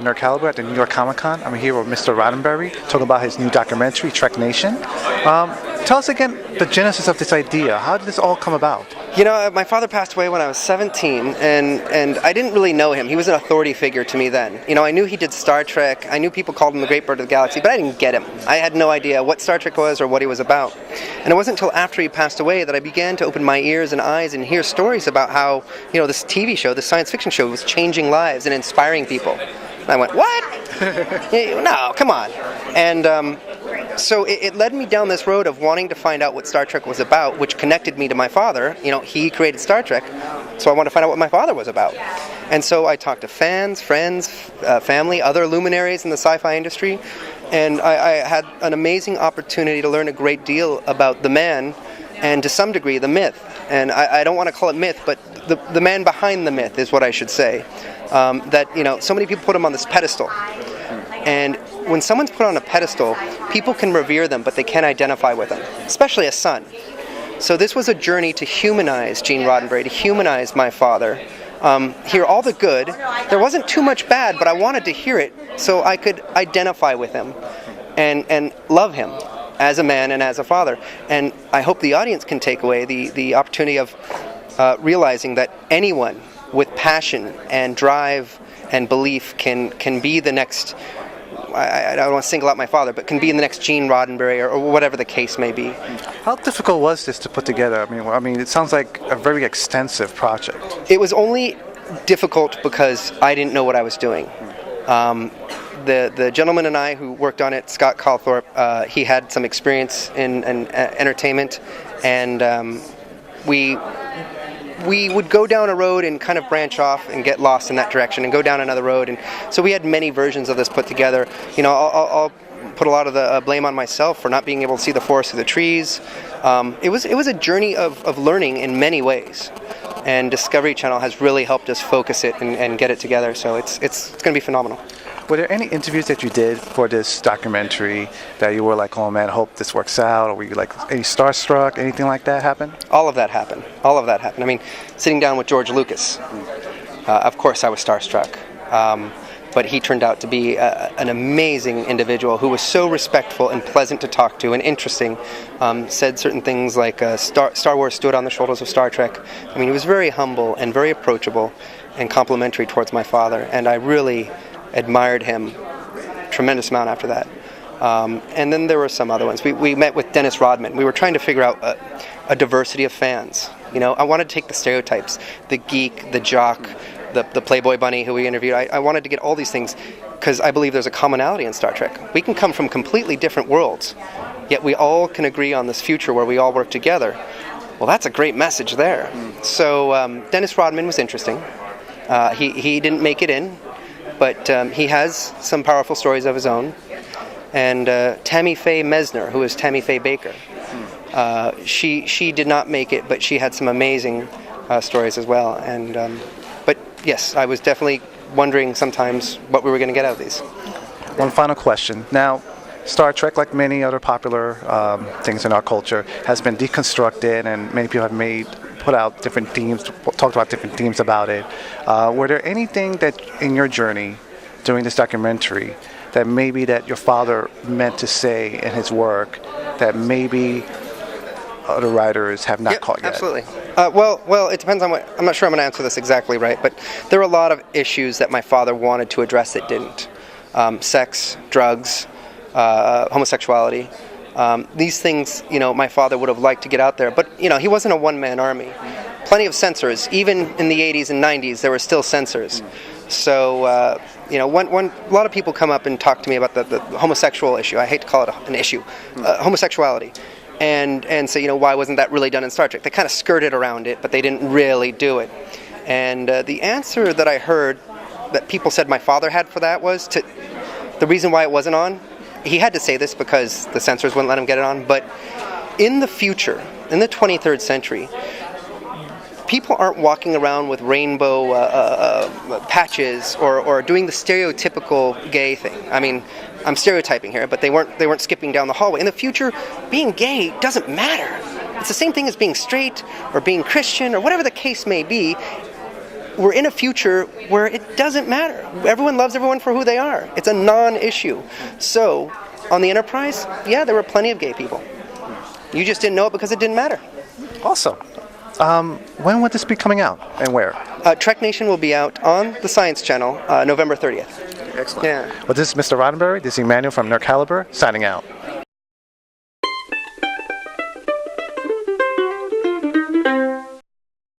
Nerd Caliber at the New York Comic Con. I'm here with Mr. Roddenberry, talking about his new documentary, Trek Nation. Tell us again the genesis of this idea. How did this all come about? You know, my father passed away when I was 17, and I didn't really know him. He was an authority figure to me then. You know, I knew he did Star Trek. I knew people called him the Great Bird of the Galaxy, but I didn't get him. I had no idea what Star Trek was or what he was about. And it wasn't until after he passed away that I began to open my ears and eyes and hear stories about how, you know, this TV show, this science fiction show, was changing lives and inspiring people. And I went, what? No, come on. And so it led me down this road of wanting to find out what Star Trek was about, which connected me to my father. You know, he created Star Trek, so I wanted to find out what my father was about. And so I talked to fans, friends, family, other luminaries in the sci-fi industry, and I had an amazing opportunity to learn a great deal about the man, and to some degree the myth. And I don't want to call it myth, but the man behind the myth is what I should say. That, you know, so many people put him on this pedestal. And when someone's put on a pedestal, people can revere them, but they can't identify with them, especially a son. So this was a journey to humanize Gene Roddenberry, to humanize my father, hear all the good. There wasn't too much bad, but I wanted to hear it so I could identify with him and love him as a man and as a father. And I hope the audience can take away the opportunity of realizing that anyone with passion and drive and belief can be the next, I don't want to single out my father, but can be the next Gene Roddenberry or whatever the case may be. How difficult was this to put together? I mean, it sounds like a very extensive project. It was only difficult because I didn't know what I was doing. The gentleman and I who worked on it, Scott Calthorpe, he had some experience in entertainment, and we would go down a road and kind of branch off and get lost in that direction and go down another road. And so we had many versions of this put together. You know, I'll put a lot of the blame on myself for not being able to see the forest through the trees. It was a journey of learning in many ways. And Discovery Channel has really helped us focus it and get it together. So it's going to be phenomenal. Were there any interviews that you did for this documentary that you were like, oh man, I hope this works out? Or were you like any starstruck, anything like that happen? All of that happened. I mean, sitting down with George Lucas, of course I was starstruck. But he turned out to be an amazing individual who was so respectful and pleasant to talk to and interesting. Said certain things like Star Wars stood on the shoulders of Star Trek. I mean, he was very humble and very approachable and complimentary towards my father. And I really admired him a tremendous amount after that. And then there were some other ones. We met with Dennis Rodman. We were trying to figure out a diversity of fans. You know, I wanted to take the stereotypes, the geek, the jock, the Playboy bunny who we interviewed. I wanted to get all these things because I believe there's a commonality in Star Trek. We can come from completely different worlds, yet we all can agree on this future where we all work together. Well, that's a great message there. So Dennis Rodman was interesting. He didn't make it in, but he has some powerful stories of his own. And Tammy Faye Mesner, who is Tammy Faye Baker, she did not make it, but she had some amazing stories as well. And but yes, I was definitely wondering sometimes what we were going to get out of these. One final question. Now, Star Trek, like many other popular things in our culture, has been deconstructed, and many people have put out different themes, talked about different themes about it. Were there anything that in your journey doing this documentary that maybe that your father meant to say in his work that maybe other writers have not caught yet? Absolutely. Well, it depends on what. I'm not sure I'm going to answer this exactly right, but there are a lot of issues that my father wanted to address that didn't. Sex, drugs, homosexuality. These things, you know, my father would have liked to get out there, but you know, he wasn't a one-man army. Plenty of censors. Even in the 80s and 90s, there were still censors. So, you know, a lot of people come up and talk to me about the homosexual issue. I hate to call it an issue, homosexuality, and say, you know, why wasn't that really done in Star Trek? They kind of skirted around it, but they didn't really do it. And the answer that I heard that people said my father had for that was the reason why it wasn't on. He had to say this because the censors wouldn't let him get it on, but in the future, in the 23rd century, people aren't walking around with rainbow patches or doing the stereotypical gay thing. I mean, I'm stereotyping here, but they weren't skipping down the hallway. In the future, being gay doesn't matter. It's the same thing as being straight or being Christian or whatever the case may be. we're in a future where it doesn't matter. Everyone loves everyone for who they are. It's a non-issue. So, on the Enterprise, yeah, there were plenty of gay people. You just didn't know it because it didn't matter. Awesome. When would this be coming out and where? Trek Nation will be out on the Science Channel November 30th. Excellent. Yeah. Well, this is Mr. Roddenberry. This is Emmanuel from Nerd Caliber signing out.